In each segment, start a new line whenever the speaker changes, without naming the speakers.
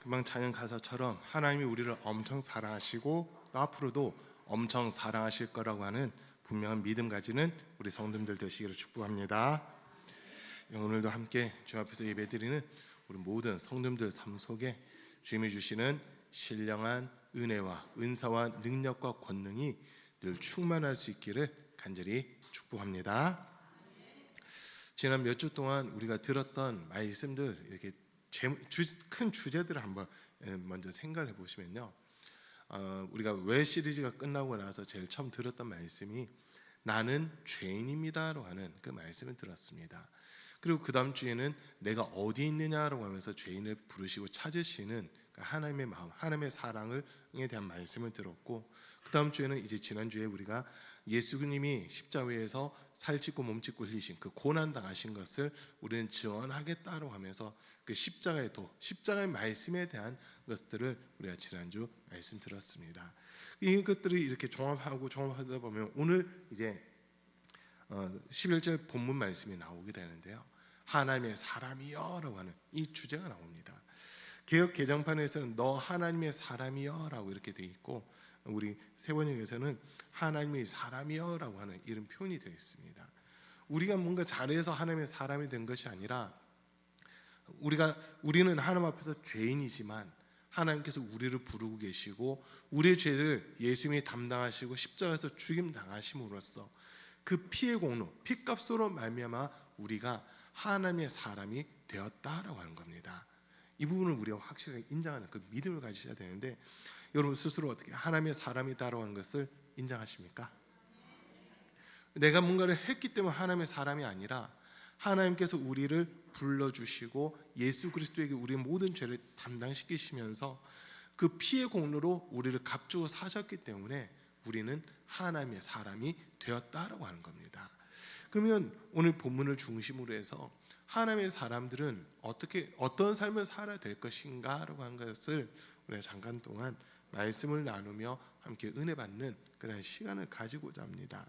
금방 찬양 가사처럼 하나님이 우리를 엄청 사랑하시고 또 앞으로도 엄청 사랑하실 거라고 하는 분명한 믿음 가지는 우리 성도님들 되시기를 축복합니다. 오늘도 함께 주 앞에서 예배드리는 우리 모든 성도님들 삶 속에 주님이 주시는 신령한 은혜와 은사와 능력과 권능이 늘 충만할 수 있기를 간절히 축복합니다. 지난 몇 주 동안 우리가 들었던 말씀들, 이렇게 큰 주제들을 한번 먼저 생각해 보시면요, 우리가 왜 시리즈가 끝나고 나서 제일 처음 들었던 말씀이 나는 죄인입니다라고 하는 그 말씀을 들었습니다. 그리고 그 다음 주에는 내가 어디 있느냐라고 하면서 죄인을 부르시고 찾으시는 하나님의 마음, 하나님의 사랑에 대한 말씀을 들었고, 그 다음 주에는 이제 지난주에 우리가 예수님이 십자가에서 살찢고 몸짓고 흘리신 그 고난 당하신 것을 우리는 증언하겠다고 하면서 그 십자가의 도, 십자가의 말씀에 대한 것들을 우리가 지난주 말씀 들었습니다. 이것들이 이렇게 종합하다 보면 오늘 이제 11절 본문 말씀이 나오게 되는데요, 하나님의 사람이여 라고 하는 이 주제가 나옵니다. 개역 개정판에서는 너 하나님의 사람이여 라고 이렇게 되어 있고, 우리 세번역에서는 하나님의 사람이여 라고 하는 이런 표현이 되어 있습니다. 우리가 뭔가 잘해서 하나님의 사람이 된 것이 아니라 우리는 하나님 앞에서 죄인이지만 하나님께서 우리를 부르고 계시고 우리의 죄를 예수님이 담당하시고 십자가에서 죽임 당하심으로써 그 피의 공로, 피값으로 말미암아 우리가 하나님의 사람이 되었다라고 하는 겁니다. 이 부분을 우리가 확실하게 인정하는 그 믿음을 가지셔야 되는데, 여러분 스스로 어떻게 하나님의 사람이다라고 하는 것을 인정하십니까? 내가 뭔가를 했기 때문에 하나님의 사람이 아니라 하나님께서 우리를 불러주시고 예수 그리스도에게 우리의 모든 죄를 담당시키시면서 그 피의 공로로 우리를 값주고 사셨기 때문에 우리는 하나님의 사람이 되었다라고 하는 겁니다. 그러면 오늘 본문을 중심으로 해서 하나님의 사람들은 어떤 삶을 살아야 될 것인가라고 하는 것을 우리가 잠깐 동안 말씀을 나누며 함께 은혜 받는 그런 시간을 가지고자 합니다.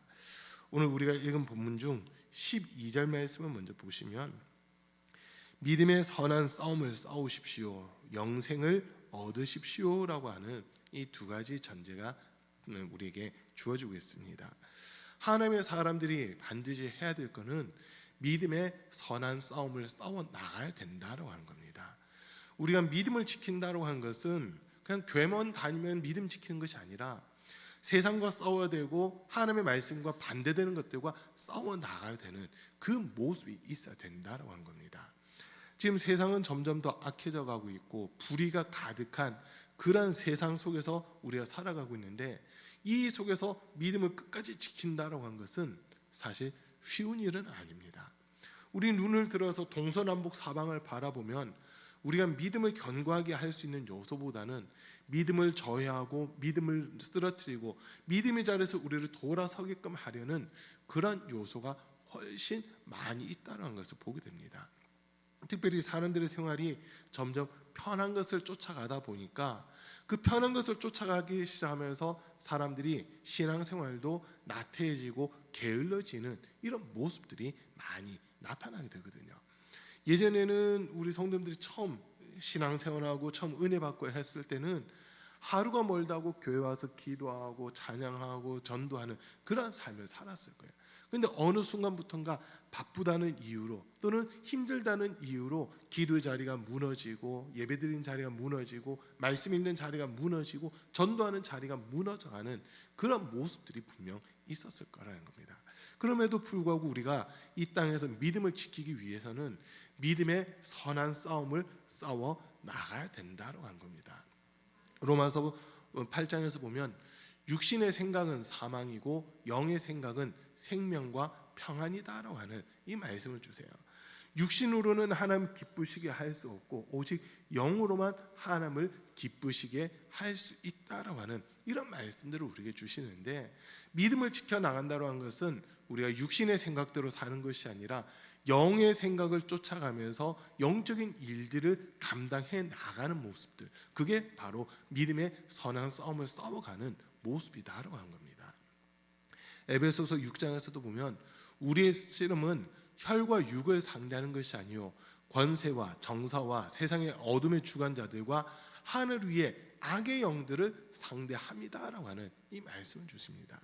오늘 우리가 읽은 본문 중 12절 말씀을 먼저 보시면, 믿음의 선한 싸움을 싸우십시오, 영생을 얻으십시오 라고 하는 이 두 가지 전제가 우리에게 주어지고 있습니다. 하나님의 사람들이 반드시 해야 될 것은 믿음의 선한 싸움을 싸워 나가야 된다고 하는 겁니다. 우리가 믿음을 지킨다고 하는 것은 그냥 교회만 다니면 믿음 지키는 것이 아니라 세상과 싸워야 되고 하나님의 말씀과 반대되는 것들과 싸워 나가야 되는 그 모습이 있어야 된다고 하는 겁니다. 지금 세상은 점점 더 악해져 가고 있고 불의가 가득한 그런 세상 속에서 우리가 살아가고 있는데, 이 속에서 믿음을 끝까지 지킨다라고 하는 것은 사실 쉬운 일은 아닙니다. 우리 눈을 들어서 동서남북 사방을 바라보면 우리가 믿음을 견고하게 할 수 있는 요소보다는 믿음을 저해하고 믿음을 쓰러뜨리고 믿음의 자리에서 우리를 돌아서게끔 하려는 그런 요소가 훨씬 많이 있다는 것을 보게 됩니다. 특별히 사람들의 생활이 점점 편한 것을 쫓아가다 보니까 그 편한 것을 쫓아가기 시작하면서 사람들이 신앙생활도 나태해지고 게을러지는 이런 모습들이 많이 나타나게 되거든요. 예전에는 우리 성도님들이 처음 신앙생활하고 처음 은혜 받고 했을 때는 하루가 멀다고 교회 와서 기도하고 찬양하고 전도하는 그런 삶을 살았을 거예요. 그런데 어느 순간부터인가 바쁘다는 이유로 또는 힘들다는 이유로 기도의 자리가 무너지고 예배드리는 자리가 무너지고 말씀 있는 자리가 무너지고 전도하는 자리가 무너져가는 그런 모습들이 분명 있었을 거라는 겁니다. 그럼에도 불구하고 우리가 이 땅에서 믿음을 지키기 위해서는 믿음의 선한 싸움을 싸워 나가야 된다고 하는 겁니다. 로마서 8장에서 보면 육신의 생각은 사망이고 영의 생각은 생명과 평안이다라고 하는 이 말씀을 주세요. 육신으로는 하나님 기쁘시게 할 수 없고 오직 영으로만 하나님을 기쁘시게 할 수 있다라고 하는 이런 말씀들을 우리에게 주시는데, 믿음을 지켜나간다고 하는 것은 우리가 육신의 생각대로 사는 것이 아니라 영의 생각을 쫓아가면서 영적인 일들을 감당해 나가는 모습들, 그게 바로 믿음의 선한 싸움을 싸워가는 모습이다라고 하는 겁니다. 에베소서 6장에서도 보면 우리의 씨름은 혈과 육을 상대하는 것이 아니요 권세와 정사와 세상의 어둠의 주관자들과 하늘 위에 악의 영들을 상대합니다라고 하는 이 말씀을 주십니다.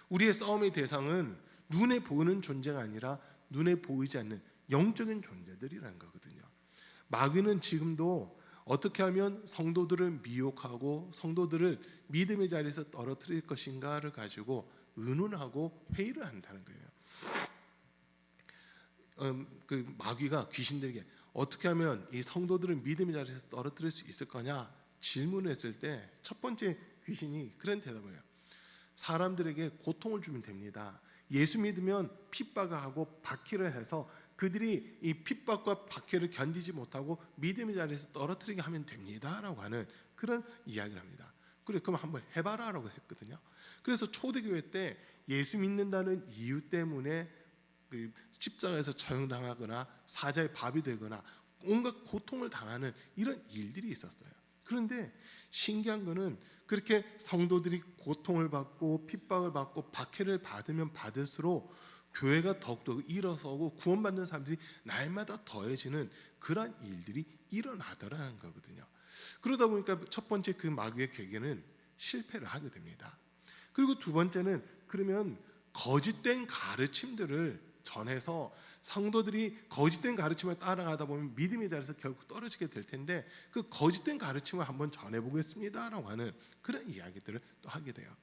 우리의 싸움의 대상은 눈에 보이는 존재가 아니라 눈에 보이지 않는 영적인 존재들이라는 거거든요. 마귀는 지금도 어떻게 하면 성도들을 미혹하고 성도들을 믿음의 자리에서 떨어뜨릴 것인가를 가지고 의논하고 회의를 한다는 거예요. 그 마귀가 귀신들에게 어떻게 하면 이 성도들을 믿음의 자리에서 떨어뜨릴 수 있을 거냐 질문을 했을 때 첫 번째 귀신이 그런 대답을 해요. 사람들에게 고통을 주면 됩니다. 예수 믿으면 핍박하고 박해를 해서 그들이 이 핍박과 박해를 견디지 못하고 믿음의 자리에서 떨어뜨리게 하면 됩니다라고 하는 그런 이야기를 합니다. 그래, 그럼 한번 해봐라라고 했거든요. 그래서 초대교회 때 예수 믿는다는 이유 때문에 그 십자가에서 처형당하거나 사자의 밥이 되거나 온갖 고통을 당하는 이런 일들이 있었어요. 그런데 신기한 거는 그렇게 성도들이 고통을 받고 핍박을 받고 박해를 받으면 받을수록 교회가 더욱더 일어서고 구원받는 사람들이 날마다 더해지는 그런 일들이 일어나더라는 거거든요. 그러다 보니까 첫 번째 그 마귀의 계계는 실패를 하게 됩니다. 그리고 두 번째는 그러면 거짓된 가르침들을 전해서 성도들이 거짓된 가르침을 따라가다 보면 믿음의 자리에서 결국 떨어지게 될 텐데 그 거짓된 가르침을 한번 전해보겠습니다라고 하는 그런 이야기들을 또 하게 돼요.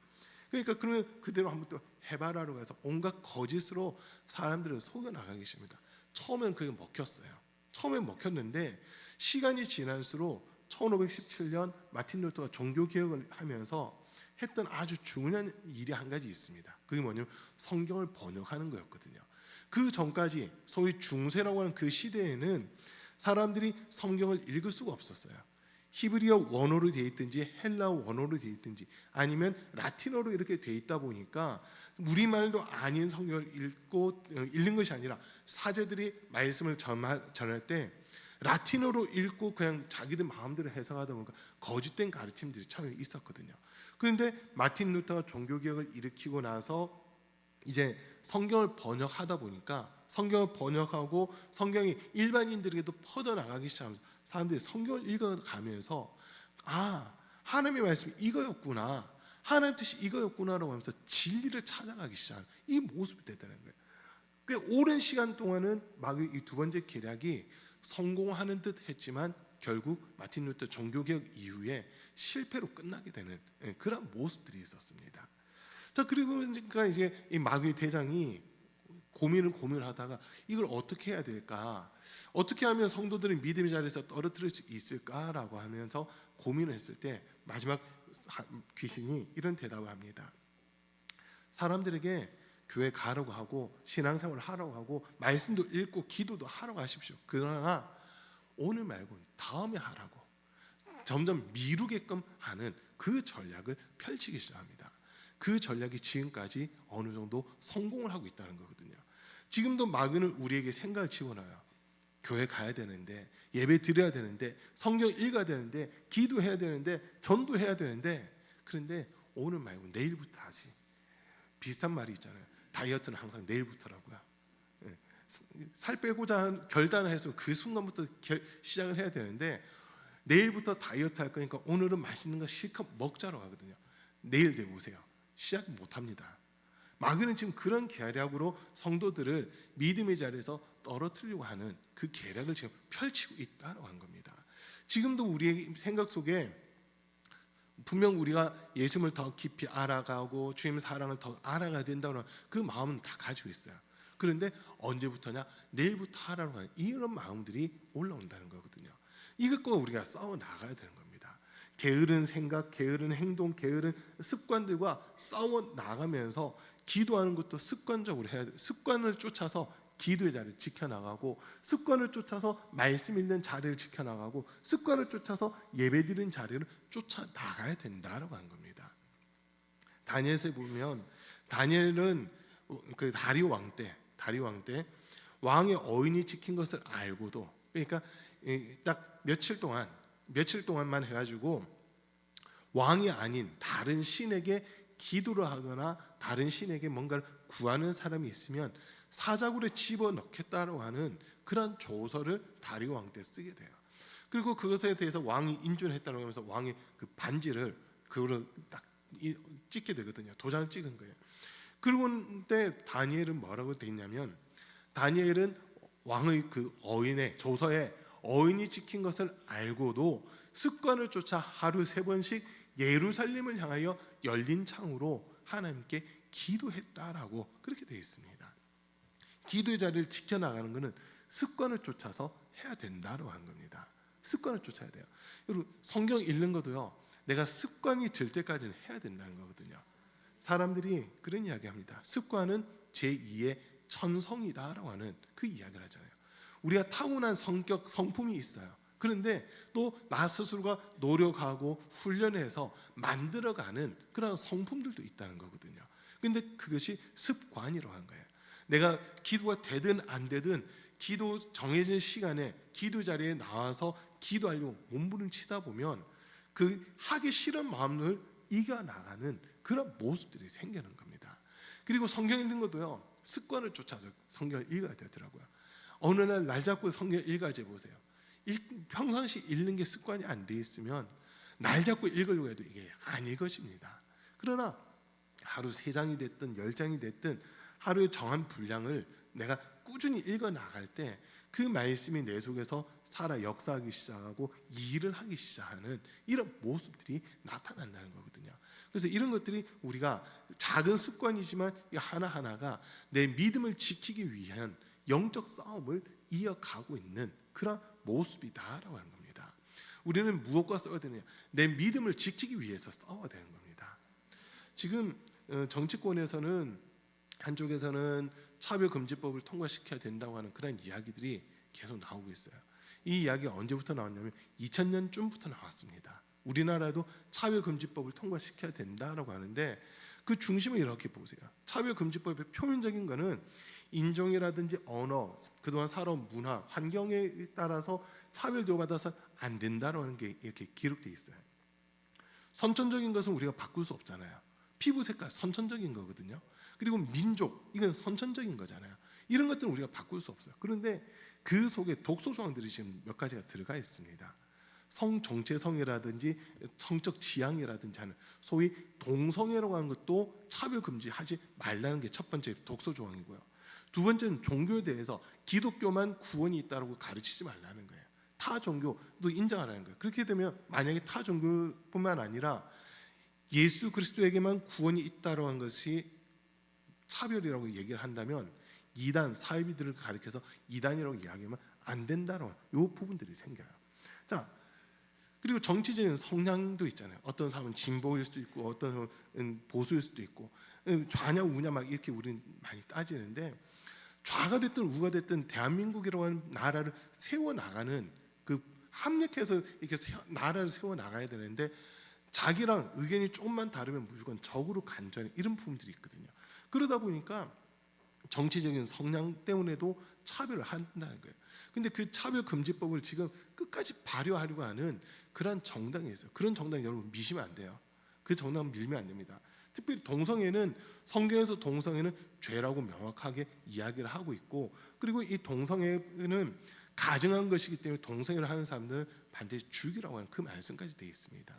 그러니까 그러면 그대로 한번 또 해봐라라고 해서 온갖 거짓으로 사람들을 속여나가기 시작합니다. 처음엔 그게 먹혔어요. 처음엔 먹혔는데 시간이 지날수록 1517년 마틴 루터가 종교개혁을 하면서 했던 아주 중요한 일이 한 가지 있습니다. 그게 뭐냐면 성경을 번역하는 거였거든요. 그 전까지 소위 중세라고 하는 그 시대에는 사람들이 성경을 읽을 수가 없었어요. 히브리어 원어로 되어 있든지 헬라어 원어로 되어 있든지 아니면 라틴어로 이렇게 되어 있다 보니까 우리말도 아닌 성경을 읽는 것이 아니라 사제들이 말씀을 전할 때 라틴어로 읽고 그냥 자기들 마음대로 해석하다 보니까 거짓된 가르침들이 처음에 있었거든요. 그런데 마틴 루터가 종교개혁을 일으키고 나서 이제 성경을 번역하다 보니까 성경을 번역하고 성경이 일반인들에게도 퍼져나가기 시작하면서 사람들이 성경을 읽어가면서 하나님의 말씀이 이거였구나, 하나님 뜻이 이거였구나라고 하면서 진리를 찾아가기 시작한 이 모습이 됐다는 거예요. 꽤 오랜 시간 동안은 마귀 이 두 번째 계략이 성공하는 듯 했지만 결국 마틴 루터 종교개혁 이후에 실패로 끝나게 되는 그런 모습들이 있었습니다. 자, 그리고 그러니까 이제 이 마귀 대장이 고민을 하다가 이걸 어떻게 해야 될까? 어떻게 하면 성도들을 믿음의 자리에서 떨어뜨릴 수 있을까라고 하면서 고민을 했을 때 마지막 귀신이 이런 대답을 합니다. 사람들에게 교회 가라고 하고 신앙생활을 하라고 하고 말씀도 읽고 기도도 하라고 하십시오. 그러나 오늘 말고 다음에 하라고 점점 미루게끔 하는 그 전략을 펼치기 시작합니다. 그 전략이 지금까지 어느 정도 성공을 하고 있다는 거거든요. 지금도 마귀는 우리에게 생각을 집어넣어요. 교회 가야 되는데, 예배 드려야 되는데, 성경 읽어야 되는데, 기도해야 되는데, 전도해야 되는데, 그런데 오늘 말고 내일부터 하지. 비슷한 말이 있잖아요. 다이어트는 항상 내일부터라고요. 살 빼고자 결단을 해서 그 순간부터 시작을 해야 되는데 내일부터 다이어트 할 거니까 오늘은 맛있는 거 실컷 먹자로 하거든요. 내일 되보세요. 시작 못합니다. 마귀는 지금 그런 계략으로 성도들을 믿음의 자리에서 떨어뜨리려고 하는 그 계략을 지금 펼치고 있다고 하는 겁니다. 지금도 우리의 생각 속에 분명 우리가 예수님을 더 깊이 알아가고 주님의 사랑을 더 알아가야 된다는 그 마음은 다 가지고 있어요. 그런데 언제부터냐? 내일부터 하라고 하는 이런 마음들이 올라온다는 거거든요. 이것과 우리가 싸워 나가야 되는 겁니다. 게으른 생각, 게으른 행동, 게으른 습관들과 싸워 나가면서 기도하는 것도 습관적으로 해야 돼요. 습관을 쫓아서 기도의 자리를 지켜나가고 습관을 쫓아서 말씀 읽는 자리를 지켜나가고 습관을 쫓아서 예배드리는 자리를 쫓아나가야 된다라고 하는 겁니다. 다니엘서에 보면 다니엘은 그 다리오 왕 때 왕의 어인이 지킨 것을 알고도 그러니까 딱 며칠 동안만 해가지고 왕이 아닌 다른 신에게 기도를 하거나 다른 신에게 뭔가를 구하는 사람이 있으면 사자굴에 집어넣겠다라고 하는 그런 조서를 다리오 왕 때 쓰게 돼요. 그리고 그것에 대해서 왕이 인준을 했다고 하면서 왕이 그 반지를 그거를 딱 찍게 되거든요. 도장을 찍은 거예요. 그런데 다니엘은 뭐라고 돼 있냐면, 다니엘은 왕의 그 어인의 조서에 어인이 찍힌 것을 알고도 습관을 쫓아 하루 3번씩 예루살렘을 향하여 열린 창으로 하나님께 기도했다라고 그렇게 되어 있습니다. 기도의 자리를 지켜나가는 것은 습관을 쫓아서 해야 된다고 하는 겁니다. 습관을 쫓아야 돼요. 여러분, 성경 읽는 것도요, 내가 습관이 들 때까지는 해야 된다는 거거든요. 사람들이 그런 이야기합니다. 습관은 제2의 천성이다라고 하는 그 이야기를 하잖아요. 우리가 타고난 성격, 성품이 있어요. 그런데 또 나 스스로가 노력하고 훈련해서 만들어가는 그런 성품들도 있다는 거거든요. 근데 그것이 습관이라고 하는 거예요. 내가 기도가 되든 안 되든 기도 정해진 시간에 기도 자리에 나와서 기도하려고 몸부림치다 보면 그 하기 싫은 마음을 이겨나가는 그런 모습들이 생기는 겁니다. 그리고 성경 읽는 것도요, 습관을 쫓아서 성경을 읽어야 되더라고요. 어느 날 잡고 성경 읽어야지 보세요. 평상시 읽는 게 습관이 안 돼 있으면 날 잡고 읽으려고 해도 이게 안 읽어집니다. 그러나 하루 3장이 됐든 10장이 됐든 하루에 정한 분량을 내가 꾸준히 읽어 나갈 때 그 말씀이 내 속에서 살아 역사하기 시작하고 일을 하기 시작하는 이런 모습들이 나타난다는 거거든요. 그래서 이런 것들이 우리가 작은 습관이지만 하나하나가 내 믿음을 지키기 위한 영적 싸움을 이어가고 있는 그런 모습이다라고 하는 겁니다. 우리는 무엇과 싸워야 되느냐? 내 믿음을 지키기 위해서 싸워야 되는 겁니다. 지금 정치권에서는 한쪽에서는 차별금지법을 통과시켜야 된다고 하는 그런 이야기들이 계속 나오고 있어요. 이 이야기가 언제부터 나왔냐면 2000년쯤부터 나왔습니다. 우리나라도 차별금지법을 통과시켜야 된다라고 하는데 그 중심을 이렇게 보세요. 차별금지법의 표면적인 거는 인종이라든지 언어, 그동안 살아온 문화, 환경에 따라서 차별받아서 안 된다는 게 이렇게 기록되어 있어요. 선천적인 것은 우리가 바꿀 수 없잖아요. 피부 색깔 선천적인 거거든요. 그리고 민족, 이건 선천적인 거잖아요. 이런 것들은 우리가 바꿀 수 없어요. 그런데 그 속에 독소 조항들이 지금 몇 가지가 들어가 있습니다. 성 정체성이라든지 성적 지향이라든지 하는 소위 동성애라고 하는 것도 차별 금지하지 말라는 게 첫 번째 독소 조항이고요. 두 번째는 종교에 대해서 기독교만 구원이 있다고 가르치지 말라는 거예요. 타 종교도 인정하라는 거예요. 그렇게 되면 만약에 타 종교뿐만 아니라 예수 그리스도에게만 구원이 있다고 한 것이 차별이라고 얘기를 한다면 이단 사이비들을 가리켜서 이단이라고 이야기하면 안 된다는 요 부분들이 생겨요. 자, 그리고 정치적인 성향도 있잖아요. 어떤 사람은 진보일 수도 있고 어떤 사람은 보수일 수도 있고 좌냐 우냐 막 이렇게 우리는 많이 따지는데 좌가 됐든 우가 됐든 대한민국이라고 하는 나라를 세워 나가는 그 합력해서 이렇게 나라를 세워 나가야 되는데 자기랑 의견이 조금만 다르면 무조건 적으로 간주하는 이런 부분들이 있거든요. 그러다 보니까 정치적인 성향 때문에도 차별을 한다는 거예요. 근데 그 차별금지법을 지금 끝까지 발효하려고 하는 그런 정당이 있어요. 그런 정당 여러분 미시면 안 돼요. 그 정당 밀면 안 됩니다. 특별히 동성애는 성경에서 동성애는 죄라고 명확하게 이야기를 하고 있고, 그리고 이 동성애는 가증한 것이기 때문에 동성애를 하는 사람들은 반드시 죽이라고 하는 그 말씀까지 되어 있습니다.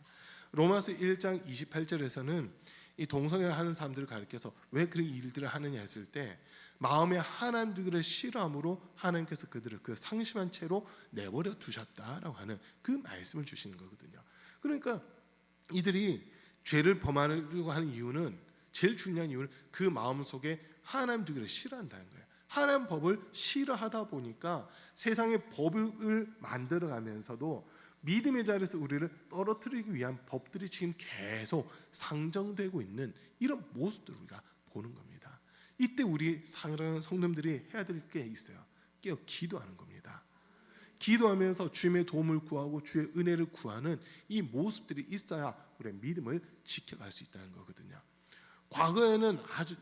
로마서 1장 28절에서는 이 동성애를 하는 사람들을 가리켜서 왜 그런 일들을 하느냐 했을 때 마음에 하나님들을 싫어함으로 하나님께서 그들을 그 상심한 채로 내버려 두셨다라고 하는 그 말씀을 주시는 거거든요. 그러니까 이들이 죄를 범하려고 하는 이유는, 제일 중요한 이유는 그 마음속에 하나님들을 싫어한다는 거예요. 하나님 법을 싫어하다 보니까 세상의 법을 만들어가면서도 믿음의 자리에서 우리를 떨어뜨리기 위한 법들이 지금 계속 상정되고 있는 이런 모습들을 우리가 보는 겁니다. 이때 우리 사랑하는 성도님들이 해야 될 게 있어요. 깨어 기도하는 겁니다. 기도하면서 주님의 도움을 구하고 주의 은혜를 구하는 이 모습들이 있어야 우리의 믿음을 지켜갈 수 있다는 거거든요. 과거에는 아주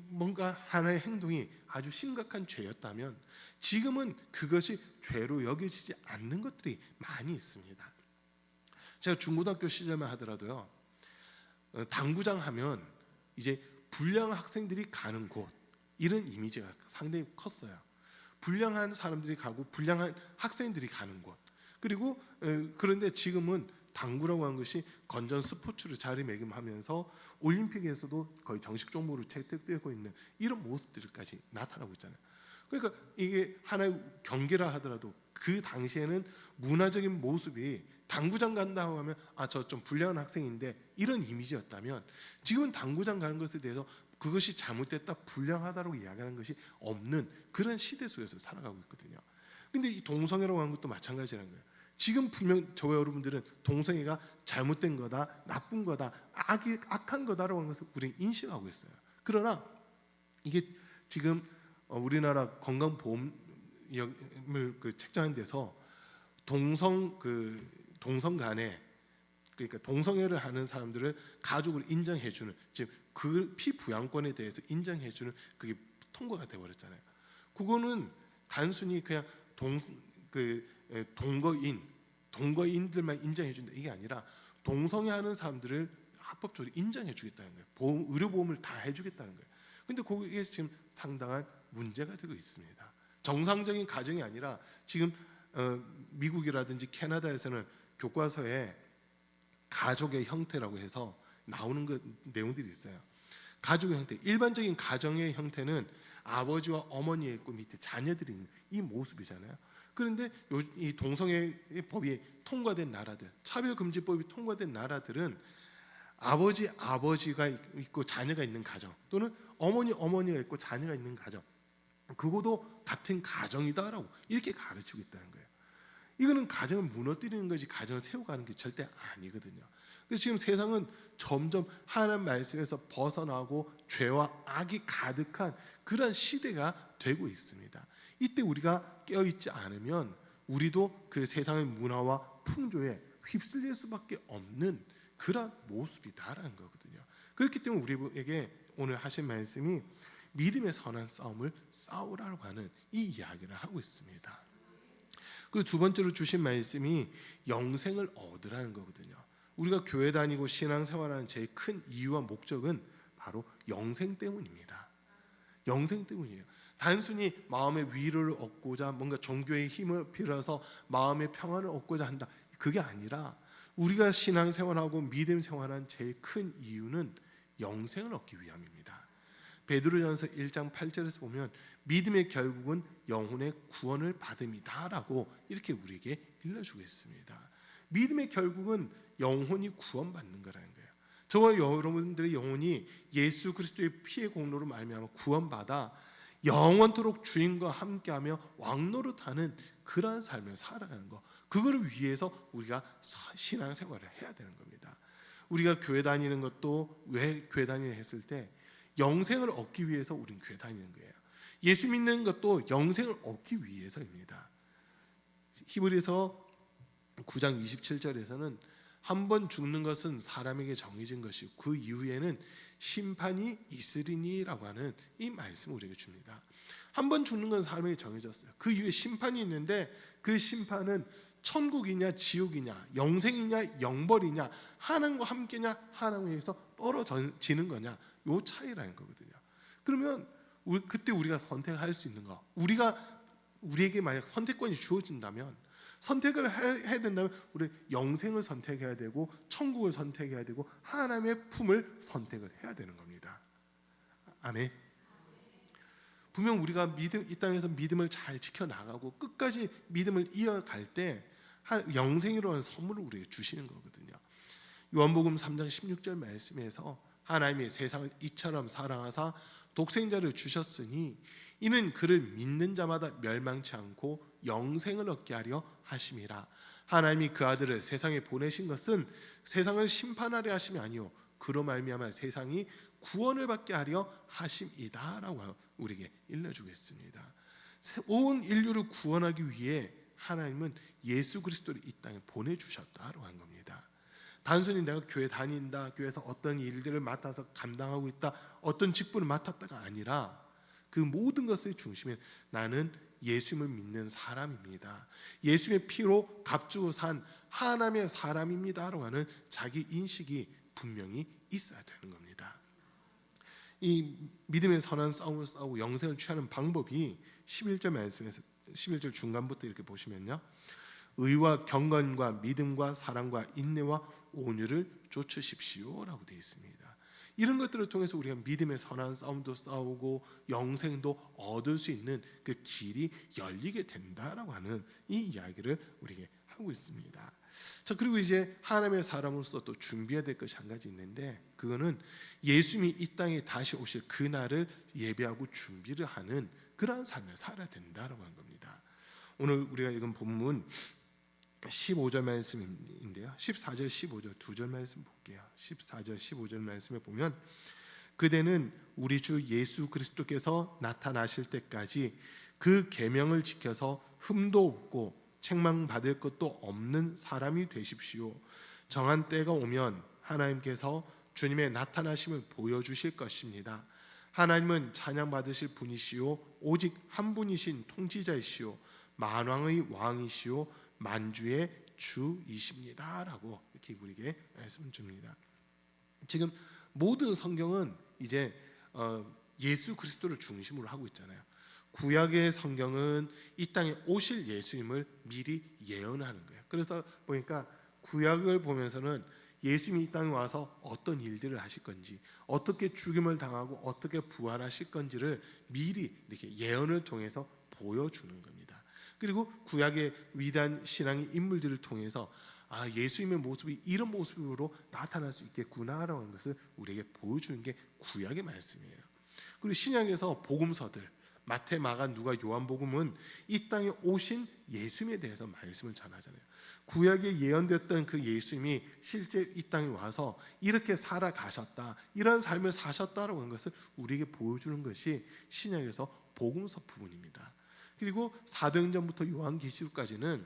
뭔가 하나의 행동이 아주 심각한 죄였다면 지금은 그것이 죄로 여겨지지 않는 것들이 많이 있습니다. 제가 중고등학교 시절만 하더라도요, 당구장 하면 이제 불량한 학생들이 가는 곳, 이런 이미지가 상당히 컸어요. 불량한 사람들이 가고 불량한 학생들이 가는 곳. 그리고 그런데 지금은 당구라고 하는 것이 건전 스포츠로 자리매김하면서 올림픽에서도 거의 정식 종목으로 채택되고 있는 이런 모습들까지 나타나고 있잖아요. 그러니까 이게 하나의 경기라 하더라도 그 당시에는 문화적인 모습이 당구장 간다고 하면 저 좀 불량한 학생인데 이런 이미지였다면, 지금은 당구장 가는 것에 대해서 그것이 잘못됐다, 불량하다라고 이야기하는 것이 없는 그런 시대 속에서 살아가고 있거든요. 근데 이 동성애라고 하는 것도 마찬가지라는 거예요. 지금 분명 저와 여러분들은 동성애가 잘못된 거다, 나쁜 거다, 악한 거다라고 하는 것을 우리는 인식하고 있어요. 그러나 이게 지금 우리나라 건강보험을 책정한 데서 동성 간에, 그러니까 동성애를 하는 사람들을 가족을 인정해주는, 즉 그 피부양권에 대해서 인정해주는 그게 통과가 돼버렸잖아요. 그거는 단순히 그냥 동거인들만 인정해준다 이게 아니라 동성애하는 사람들을 합법적으로 인정해주겠다는 거예요. 의료보험을 다 해주겠다는 거예요. 근데 그게 지금 상당한 문제가 되고 있습니다. 정상적인 가정이 아니라 지금 미국이라든지 캐나다에서는 교과서에 가족의 형태라고 해서 나오는 내용들이 있어요. 가족의 형태, 일반적인 가정의 형태는 아버지와 어머니가 있고 밑에 자녀들이 있는 이 모습이잖아요. 그런데 이 동성애 법이 통과된 나라들, 차별금지법이 통과된 나라들은 아버지가 있고 자녀가 있는 가정, 또는 어머니가 있고 자녀가 있는 가정, 그것도 같은 가정이다라고 이렇게 가르치고 있다는 거예요. 이거는 가정을 무너뜨리는 것이 가정을 세워가는 게 절대 아니거든요. 그래서 지금 세상은 점점 하나님 말씀에서 벗어나고 죄와 악이 가득한 그런 시대가 되고 있습니다. 이때 우리가 깨어있지 않으면 우리도 그 세상의 문화와 풍조에 휩쓸릴 수밖에 없는 그런 모습이다라는 거거든요. 그렇기 때문에 우리에게 오늘 하신 말씀이 믿음의 선한 싸움을 싸우라고 하는 이 이야기를 하고 있습니다. 그리고 두 번째로 주신 말씀이 영생을 얻으라는 거거든요. 우리가 교회 다니고 신앙생활하는 제일 큰 이유와 목적은 바로 영생 때문입니다. 영생 때문이에요. 단순히 마음의 위로를 얻고자, 뭔가 종교의 힘을 빌어서 마음의 평안을 얻고자 한다, 그게 아니라 우리가 신앙생활하고 믿음 생활하는 제일 큰 이유는 영생을 얻기 위함입니다. 베드로전서 1장 8절에서 보면 믿음의 결국은 영혼의 구원을 받음이다라고 이렇게 우리에게 일러주고 있습니다. 믿음의 결국은 영혼이 구원받는 거라는 거예요. 저와 여러분들의 영혼이 예수 그리스도의 피의 공로로 말미암아 구원받아 영원토록 주님과 함께하며 왕노릇하는 그러한 삶을 살아가는 것, 그거를 위해서 우리가 신앙생활을 해야 되는 겁니다. 우리가 교회 다니는 것도 왜 교회 다니냐 했을 때 영생을 얻기 위해서 우리는 교회 다니는 거예요. 예수 믿는 것도 영생을 얻기 위해서입니다. 히브리서 9장 27절에서는 한 번 죽는 것은 사람에게 정해진 것이고 그 이후에는 심판이 있으리니라고 하는 이 말씀을 우리에게 줍니다. 한 번 죽는 건 사람에게 정해졌어요. 그 이후에 심판이 있는데 그 심판은 천국이냐 지옥이냐, 영생이냐 영벌이냐, 하나님과 함께냐 하나님에서 떨어지는 거냐, 요 차이라는 거거든요. 그러면 그때 우리가 선택할 수 있는 거, 우리에게 만약 선택권이 주어진다면, 선택을 해야 된다면 우리 영생을 선택해야 되고 천국을 선택해야 되고 하나님의 품을 선택을 해야 되는 겁니다. 아멘. 분명 우리가 이 땅에서 믿음을 잘 지켜나가고 끝까지 믿음을 이어갈 때 영생이라는 선물을 우리에게 주시는 거거든요. 요한복음 3장 16절 말씀에서 하나님이 세상을 이처럼 사랑하사 독생자를 주셨으니 이는 그를 믿는 자마다 멸망치 않고 영생을 얻게 하려 하심이라. 하나님이 그 아들을 세상에 보내신 것은 세상을 심판하려 하심이 아니요 그로 말미암아 세상이 구원을 받게 하려 하심이다라고 우리에게 일러주겠습니다. 온 인류를 구원하기 위해 하나님은 예수 그리스도를 이 땅에 보내주셨다라고 한 겁니다. 단순히 내가 교회 다닌다, 교회에서 어떤 일들을 맡아서 감당하고 있다, 어떤 직분을 맡았다가 아니라 그 모든 것의 중심에 나는 예수님을 믿는 사람입니다. 예수님의 피로 값주고 산 하나님의 사람입니다라고 하는 자기 인식이 분명히 있어야 되는 겁니다. 이 믿음의 선한 싸움을 싸우고 영생을 취하는 방법이 11절 말씀에서 11절 중간부터 이렇게 보시면요, 의와 경건과 믿음과 사랑과 인내와 온유를 쫓으십시오라고 되어 있습니다. 이런 것들을 통해서 우리가 믿음의 선한 싸움도 싸우고 영생도 얻을 수 있는 그 길이 열리게 된다라고 하는 이 이야기를 우리에게 하고 있습니다. 자, 그리고 이제 하나님의 사람으로서 또 준비해야 될 것이 한 가지 있는데, 그거는 예수님이 이 땅에 다시 오실 그날을 예배하고 준비를 하는 그러한 삶을 살아야 된다라고 한 겁니다. 오늘 우리가 읽은 본문 15절 말씀인데요, 14절 15절 두 절 말씀 볼게요. 14절 15절 말씀에 보면, 그대는 우리 주 예수 그리스도께서 나타나실 때까지 그 계명을 지켜서 흠도 없고 책망받을 것도 없는 사람이 되십시오. 정한 때가 오면 하나님께서 주님의 나타나심을 보여주실 것입니다. 하나님은 찬양받으실 분이시오, 오직 한 분이신 통치자이시오, 만왕의 왕이시오, 만주의 주이십니다 라고 이렇게 우리에게 말씀 줍니다. 지금 모든 성경은 이제 예수 그리스도를 중심으로 하고 있잖아요. 구약의 성경은 이 땅에 오실 예수님을 미리 예언하는 거예요. 그래서 보니까 구약을 보면서는 예수님이 이 땅에 와서 어떤 일들을 하실 건지, 어떻게 죽임을 당하고 어떻게 부활하실 건지를 미리 이렇게 예언을 통해서 보여주는 겁니다. 그리고 구약의 위대한 신앙의 인물들을 통해서 예수님의 모습이 이런 모습으로 나타날 수 있겠구나라는 하는 것을 우리에게 보여주는 게 구약의 말씀이에요. 그리고 신약에서 복음서들, 마태, 마가, 누가, 요한복음은 이 땅에 오신 예수님에 대해서 말씀을 전하잖아요. 구약에 예언됐던 그 예수님이 실제 이 땅에 와서 이렇게 살아가셨다, 이런 삶을 사셨다라고 하는 것을 우리에게 보여주는 것이 신약에서 복음서 부분입니다. 그리고 사도행전부터 요한계시록까지는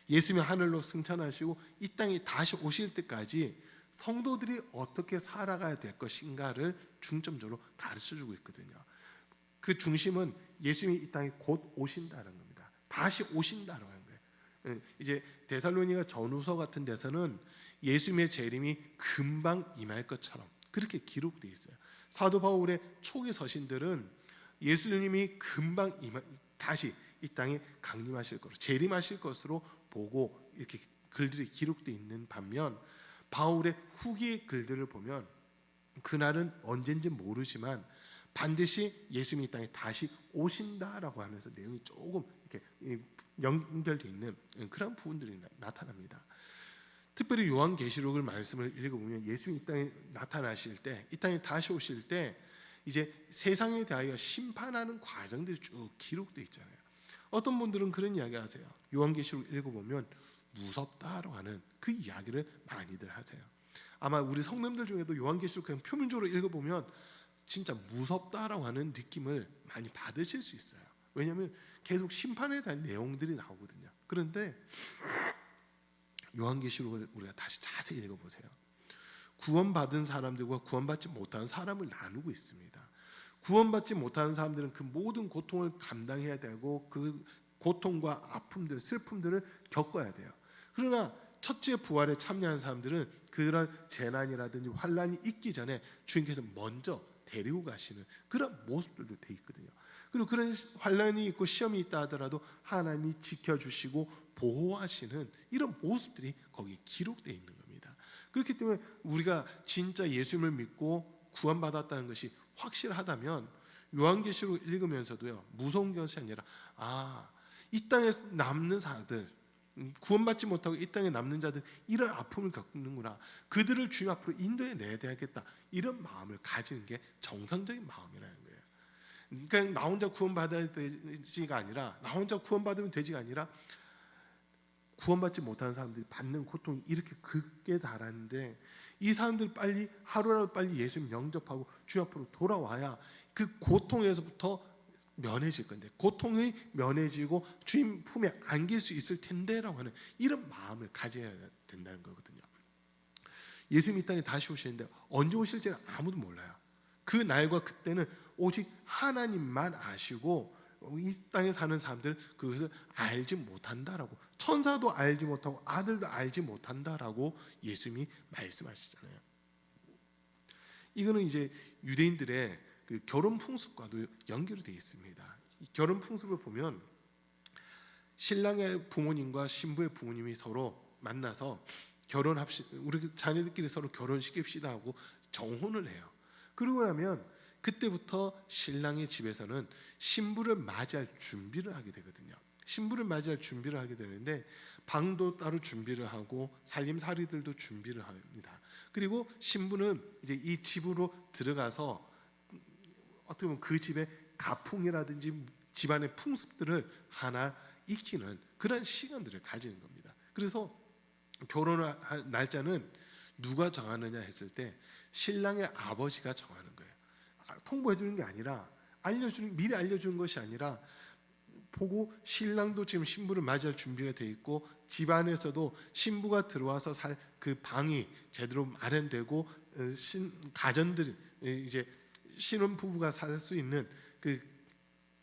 예수님이 하늘로 승천하시고 이 땅에 다시 오실 때까지 성도들이 어떻게 살아가야 될 것인가를 중점적으로 가르쳐주고 있거든요. 그 중심은 예수님이 이 땅에 곧 오신다는 겁니다. 다시 오신다는 거예요. 이제 데살로니가 전후서 같은 데서는 예수님의 재림이 금방 임할 것처럼 그렇게 기록되어 있어요. 사도 바울의 초기 서신들은 예수님이 금방 다시 이 땅에 강림하실 것으로, 재림하실 것으로 보고 이렇게 글들이 기록되어 있는 반면, 바울의 후기 글들을 보면 그날은 언젠지 모르지만 반드시 예수님이 이 땅에 다시 오신다라고 하면서 내용이 조금 이렇게 연결되어 있는 그런 부분들이 나타납니다. 특별히 요한계시록을 말씀을 읽어보면 예수님이 이 땅에 나타나실 때, 이 땅에 다시 오실 때 이제 세상에 대하여 심판하는 과정들이 쭉 기록되어 있잖아요. 어떤 분들은 그런 이야기 하세요. 요한계시록 읽어보면 무섭다라고 하는 그 이야기를 많이들 하세요. 아마 우리 성도님들 중에도 요한계시록 그냥 표면적으로 읽어보면 진짜 무섭다라고 하는 느낌을 많이 받으실 수 있어요. 왜냐하면 계속 심판에 대한 내용들이 나오거든요. 그런데 요한계시록을 우리가 다시 자세히 읽어보세요. 구원받은 사람들과 구원받지 못한 사람을 나누고 있습니다. 구원받지 못하는 사람들은 그 모든 고통을 감당해야 되고 그 고통과 아픔들, 슬픔들을 겪어야 돼요. 그러나 첫째 부활에 참여한 사람들은 그런 재난이라든지 환란이 있기 전에 주님께서 먼저 데리고 가시는 그런 모습들도 돼 있거든요. 그리고 그런 환란이 있고 시험이 있다 하더라도 하나님이 지켜주시고 보호하시는 이런 모습들이 거기 기록되어 있는 겁니다. 그렇기 때문에 우리가 진짜 예수님을 믿고 구원받았다는 것이 확실하다면 요한계시록 읽으면서도요, 무서운 것이 아니라 이 땅에 남는 자들, 구원받지 못하고 이 땅에 남는 자들 이런 아픔을 겪는구나, 그들을 주님 앞으로 인도해 내야 되겠다, 이런 마음을 가지는 게 정상적인 마음이라는 거예요. 그러니까 나 혼자 구원받아야 되지가 아니라, 나 혼자 구원받으면 되지가 아니라 구원받지 못하는 사람들이 받는 고통이 이렇게 극에 달하는데 이 사람들 빨리 하루라도 빨리 예수님 영접하고 주님 앞으로 돌아와야 그 고통에서부터 면해질 건데, 고통이 면해지고 주님 품에 안길 수 있을 텐데라고 하는 이런 마음을 가져야 된다는 거거든요. 예수님이 이 땅에 다시 오시는데 언제 오실지는 아무도 몰라요. 그 날과 그때는 오직 하나님만 아시고 이 땅에 사는 사람들은 그것을 알지 못한다라고, 천사도 알지 못하고 아들도 알지 못한다라고 예수님이 말씀하시잖아요. 이거는 이제 유대인들의 그 결혼 풍습과도 연결이 되어 있습니다. 이 결혼 풍습을 보면 신랑의 부모님과 신부의 부모님이 서로 만나서 우리 자녀들끼리 서로 결혼시킵시다 하고 정혼을 해요. 그러고 나면 그때부터 신랑의 집에서는 신부를 맞이할 준비를 하게 되거든요. 신부를 맞이할 준비를 하게 되는데 방도 따로 준비를 하고 살림살이들도 준비를 합니다. 그리고 신부는 이제 이 집으로 들어가서 어떻게 보면 그 집의 가풍이라든지 집안의 풍습들을 하나 익히는 그런 시간들을 가지는 겁니다. 그래서 결혼할 날짜는 누가 정하느냐 했을 때 신랑의 아버지가 정하는 거예요. 통보해 주는 게 아니라 미리 알려주는 것이 아니라 보고 신랑도 지금 신부를 맞이할 준비가 돼 있고 집안에서도 신부가 들어와서 살 그 방이 제대로 마련되고 가전들 이제 신혼 부부가 살 수 있는 그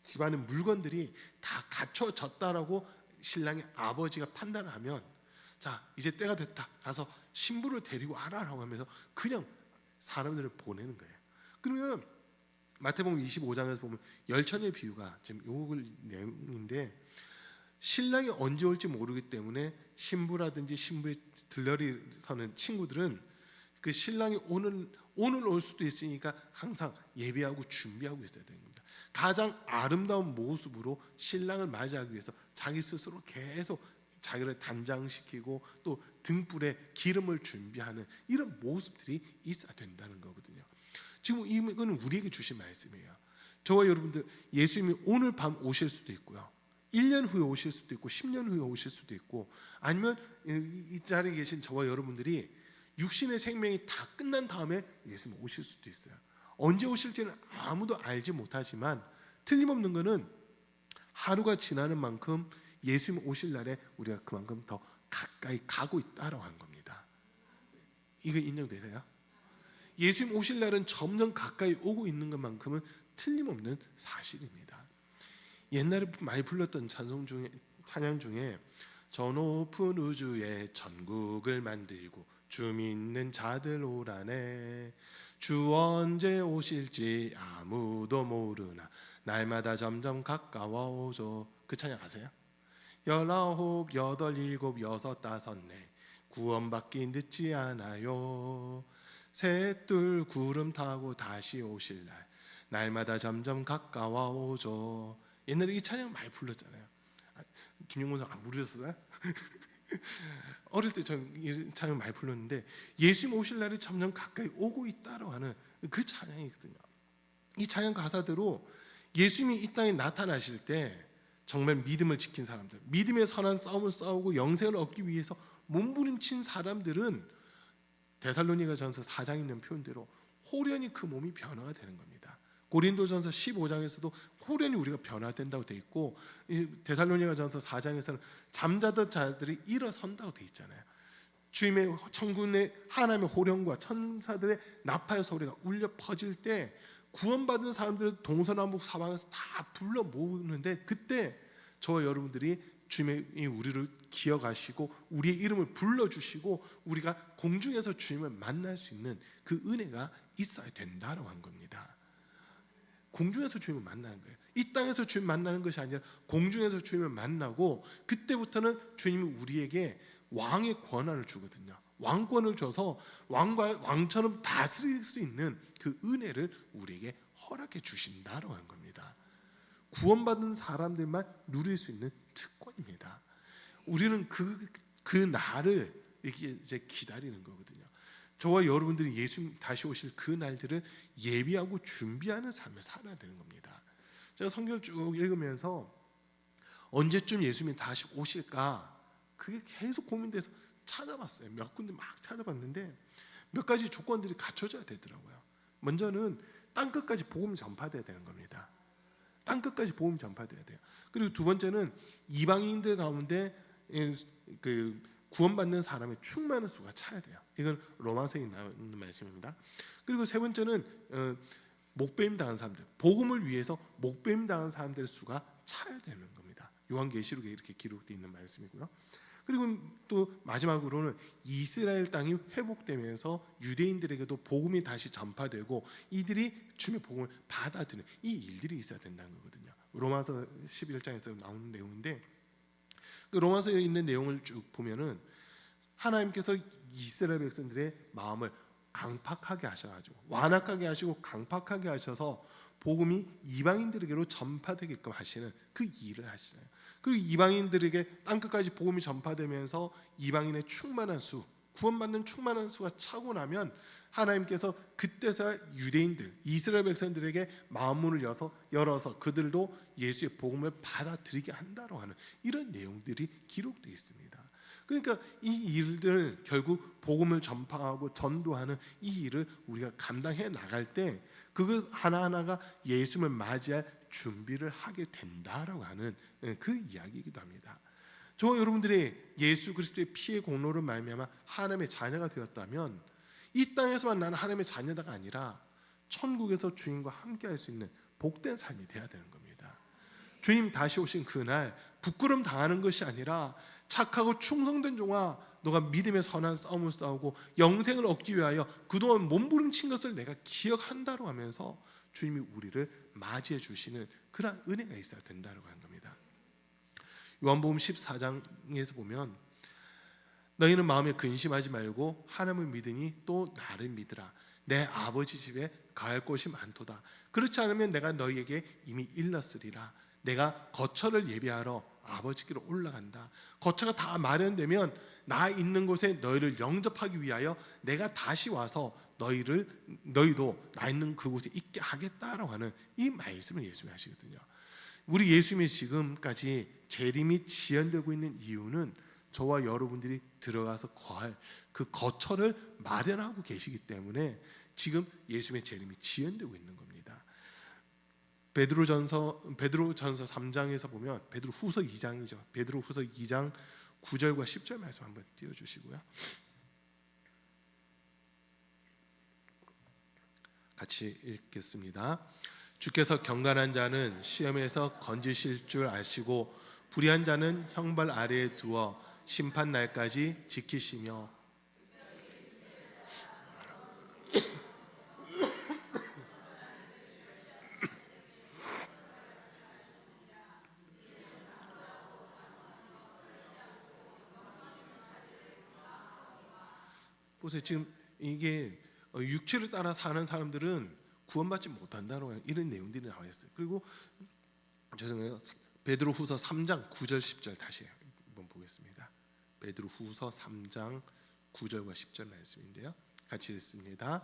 집안의 물건들이 다 갖춰졌다라고 신랑의 아버지가 판단을 하면 자 이제 때가 됐다 가서 신부를 데리고 와라라고 하면서 그냥 사람들을 보내는 거예요. 그러면 마태복음 25장에서 보면 열처녀의 비유가 지금 요 내용인데 신랑이 언제 올지 모르기 때문에 신부라든지 신부의 들러리 서는 친구들은 그 신랑이 오늘 올 수도 있으니까 항상 예배하고 준비하고 있어야 되는 겁니다. 가장 아름다운 모습으로 신랑을 맞이하기 위해서 자기 스스로 계속 자기를 단장시키고 또 등불에 기름을 준비하는 이런 모습들이 있어야 된다는 거거든요. 지금 이거는 우리에게 주신 말씀이에요. 저와 여러분들 예수님이 오늘 밤 오실 수도 있고요. 1년 후에 오실 수도 있고 10년 후에 오실 수도 있고 아니면 이 자리에 계신 저와 여러분들이 육신의 생명이 다 끝난 다음에 예수님 오실 수도 있어요. 언제 오실지는 아무도 알지 못하지만 틀림없는 것은 하루가 지나는 만큼 예수님 오실 날에 우리가 그만큼 더 가까이 가고 있다라고 하는 겁니다. 이거 인정되세요? 예수님 오실 날은 점점 가까이 오고 있는 것만큼은 틀림없는 사실입니다. 옛날에 많이 불렀던 찬양 중에 저 높은 우주에 천국을 만들고 주 믿는 자들 오라네 주 언제 오실지 아무도 모르나 날마다 점점 가까워오죠. 그 찬양 아세요? 19, 8, 7, 6, 5, 6, 4 구원받기 늦지 않아요. 셋둘 구름 타고 다시 오실 날 날마다 점점 가까워오죠. 옛날에 이 찬양 많이 불렀잖아요. 김용문 사 안 부르셨어요? 어릴 때 전 이 찬양 많이 불렀는데 예수님 오실 날이 점점 가까이 오고 있다고 하는 그 찬양이거든요. 이 찬양 가사대로 예수님이 이 땅에 나타나실 때 정말 믿음을 지킨 사람들, 믿음의 선한 싸움을 싸우고 영생을 얻기 위해서 몸부림친 사람들은 데살로니가전서 4장에 있는 표현대로 호련히 그 몸이 변화가 되는 겁니다. 고린도전서 15장에서도 호련히 우리가 변화된다고 돼 있고 데살로니가전서 4장에서는 잠자던 자들이 일어선다고 돼 있잖아요. 주님의 천군의 하나님의 호련과 천사들의 나팔 소리가 울려 퍼질 때 구원받은 사람들을 동서남북 사방에서 다 불러 모으는데 그때 저와 여러분들이 주님이 우리를 기억하시고 우리의 이름을 불러주시고 우리가 공중에서 주님을 만날 수 있는 그 은혜가 있어야 된다라고 한 겁니다. 공중에서 주님을 만나는 거예요. 이 땅에서 주님 만나는 것이 아니라 공중에서 주님을 만나고 그때부터는 주님이 우리에게 왕의 권한을 주거든요. 왕권을 줘서 왕처럼 다스릴 수 있는 그 은혜를 우리에게 허락해 주신다라고 하는 겁니다. 구원받은 사람들만 누릴 수 있는 특권입니다. 우리는 그 날을 이렇게 이제 기다리는 거거든요. 저와 여러분들이 예수님 다시 오실 그 날들을 예비하고 준비하는 삶을 살아야 되는 겁니다. 제가 성경을 쭉 읽으면서 언제쯤 예수님이 다시 오실까 그게 계속 고민돼서 찾아봤어요. 몇 군데 막 찾아봤는데 몇 가지 조건들이 갖춰져야 되더라고요. 먼저는 땅 끝까지 복음이 전파돼야 되는 겁니다. 땅 끝까지 복음이 전파돼야 돼요. 그리고 두 번째는 이방인들 가운데 그 구원받는 사람의 충만한 수가 차야 돼요. 이건 로마서에 나오는 말씀입니다. 그리고 세 번째는 목배임 당한 사람들, 복음을 위해서 목배임 당한 사람들의 수가 차야 되는 겁니다. 요한계시록에 이렇게 기록되어 있는 말씀이고요. 그리고 또 마지막으로는 이스라엘 땅이 회복되면서 유대인들에게도 복음이 다시 전파되고 이들이 주님의 복음을 받아들이는 이 일들이 있어야 된다는 거거든요. 로마서 11장에서 나오는 내용인데, 그 로마서에 있는 내용을 쭉 보면은 하나님께서 이스라엘 백성들의 마음을 강팍하게 하셔가지고 완악하게 하시고 강팍하게 하셔서 복음이 이방인들에게로 전파되게끔 하시는 그 일을 하시잖아요. 그리고 이방인들에게 땅끝까지 복음이 전파되면서 이방인의 충만한 수, 구원받는 충만한 수가 차고 나면 하나님께서 그때서야 유대인들, 이스라엘 백성들에게 마음문을 열어서 그들도 예수의 복음을 받아들이게 한다고 하는 이런 내용들이 기록되어 있습니다. 그러니까 이 일들 결국 복음을 전파하고 전도하는 이 일을 우리가 감당해 나갈 때 그것 하나하나가 예수님을 맞이할 준비를 하게 된다라고 하는 그 이야기이기도 합니다. 저와 여러분들이 예수 그리스도의 피의 공로로 말미암아 하나님의 자녀가 되었다면 이 땅에서만 나는 하나님의 자녀다가 아니라 천국에서 주님과 함께할 수 있는 복된 삶이 되어야 되는 겁니다. 주님 다시 오신 그날 부끄럼 당하는 것이 아니라 착하고 충성된 종아, 너가 믿음의 선한 싸움을 싸우고 영생을 얻기 위하여 그동안 몸부림친 것을 내가 기억한다고 하면서 주님이 우리를 맞이해 주시는 그런 은혜가 있어야 된다고 하는 겁니다. 요한복음 14장에서 보면 너희는 마음에 근심하지 말고 하나님을 믿으니 또 나를 믿으라. 내 아버지 집에 가할 곳이 많도다. 그렇지 않으면 내가 너희에게 이미 일렀으리라. 내가 거처를 예비하러 아버지께로 올라간다. 거처가 다 마련되면 나 있는 곳에 너희를 영접하기 위하여 내가 다시 와서 너희도 나 있는 그곳에 있게 하겠다라고 하는 이 말씀을 예수님이 하시거든요. 우리 예수님이 지금까지 재림이 지연되고 있는 이유는 저와 여러분들이 들어가서 거할 그 거처를 마련하고 계시기 때문에 지금 예수님의 재림이 지연되고 있는 겁니다. 베드로전서 3장에서 보면 베드로후서 2장이죠. 베드로후서 2장 9절과 10절 말씀 한번 띄워 주시고요. 같이 읽겠습니다. 주께서 경건한 자는 시험에서 건지실 줄 아시고 불의한 자는 형벌 아래에 두어 심판 날까지 지키시며 보세요. 지금 이게 육체를 따라 사는 사람들은 구원받지 못한다는 이런 내용들이 나와 있어요. 그리고 죄송해요. 베드로후서 3장 9절 10절 다시 한번 보겠습니다. 베드로후서 3장 9절과 10절 말씀인데요. 같이 읽습니다.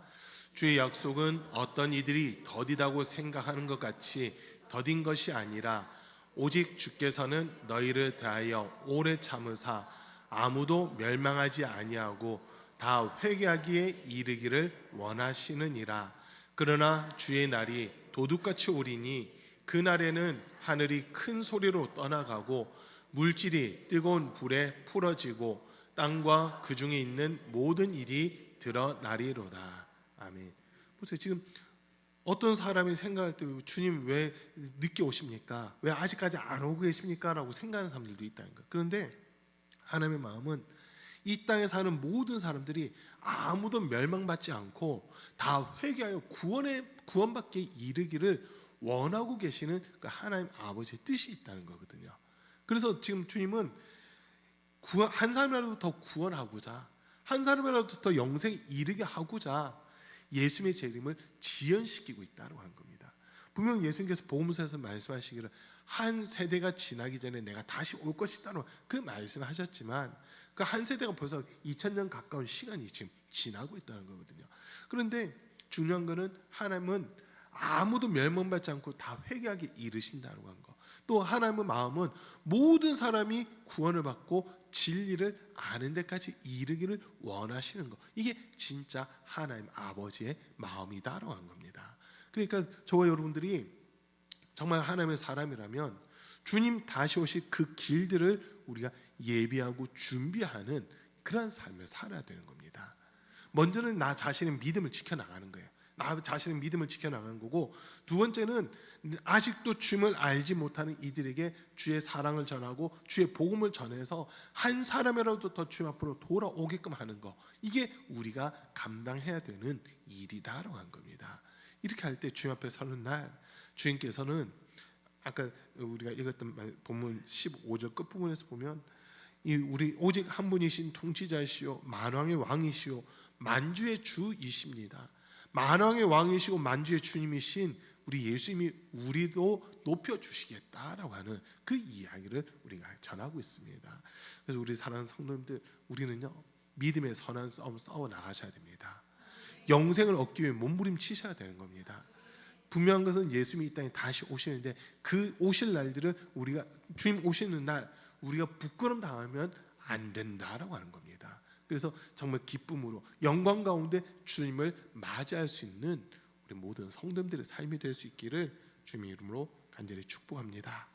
주의 약속은 어떤 이들이 더디다고 생각하는 것 같이 더딘 것이 아니라 오직 주께서는 너희를 대하여 오래 참으사 아무도 멸망하지 아니하고 다 회개하기에 이르기를 원하시느니라. 그러나 주의 날이 도둑같이 오리니 그 날에는 하늘이 큰 소리로 떠나가고 물질이 뜨거운 불에 풀어지고 땅과 그 중에 있는 모든 일이 드러나리로다. 아멘. 보세요. 지금 어떤 사람이 생각할 때 주님 왜 늦게 오십니까? 왜 아직까지 안 오고 계십니까? 라고 생각하는 사람들도 있다는 거예요. 그런데 하나님의 마음은 이 땅에 사는 모든 사람들이 아무도 멸망받지 않고 다 회개하여 구원받게 이르기를 원하고 계시는 그 하나님 아버지의 뜻이 있다는 거거든요. 그래서 지금 주님은 한 사람이라도 더 구원하고자, 한 사람이라도 더 영생에 이르게 하고자 예수님의 재림을 지연시키고 있다고 하는 겁니다. 분명 예수님께서 복음서에서 말씀하시기를 한 세대가 지나기 전에 내가 다시 올 것이다라고 그 말씀하셨지만 그 한 세대가 벌써 2000년 가까운 시간이 지금 지나고 있다는 거거든요. 그런데 중요한 것은 하나님은 아무도 멸망받지 않고 다 회개하게 이르신다고 한 거. 또 하나님의 마음은 모든 사람이 구원을 받고 진리를 아는 데까지 이르기를 원하시는 거. 이게 진짜 하나님 아버지의 마음이다라고 한 겁니다. 그러니까 저와 여러분들이 정말 하나님의 사람이라면 주님 다시 오실 그 길들을 우리가 예비하고 준비하는 그런 삶을 살아야 되는 겁니다. 먼저는 나 자신의 믿음을 지켜나가는 거예요. 나 자신의 믿음을 지켜나간 거고, 두 번째는 아직도 주님을 알지 못하는 이들에게 주의 사랑을 전하고 주의 복음을 전해서 한 사람이라도 더 주님 앞으로 돌아오게끔 하는 거, 이게 우리가 감당해야 되는 일이다라고 한 겁니다. 이렇게 할 때 주님 앞에 서는 날 주님께서는 아까 우리가 읽었던 본문 15절 끝부분에서 보면 이 우리 오직 한 분이신 통치자이시오 만왕의 왕이시오 만주의 주이십니다. 만왕의 왕이시고 만주의 주님이신 우리 예수님이 우리도 높여주시겠다라고 하는 그 이야기를 우리가 전하고 있습니다. 그래서 우리 사랑하는 성도님들, 우리는요 믿음의 선한 싸움 싸워 나가셔야 됩니다. 영생을 얻기 위해 몸부림치셔야 되는 겁니다. 분명한 것은 예수님이 이 땅에 다시 오시는데 그 오실 날들은 우리가 주님 오시는 날 우리가 부끄럼 당하면 안 된다라고 하는 겁니다. 그래서 정말 기쁨으로 영광 가운데 주님을 맞이할 수 있는 우리 모든 성도들의 삶이 될 수 있기를 주님의 이름으로 간절히 축복합니다.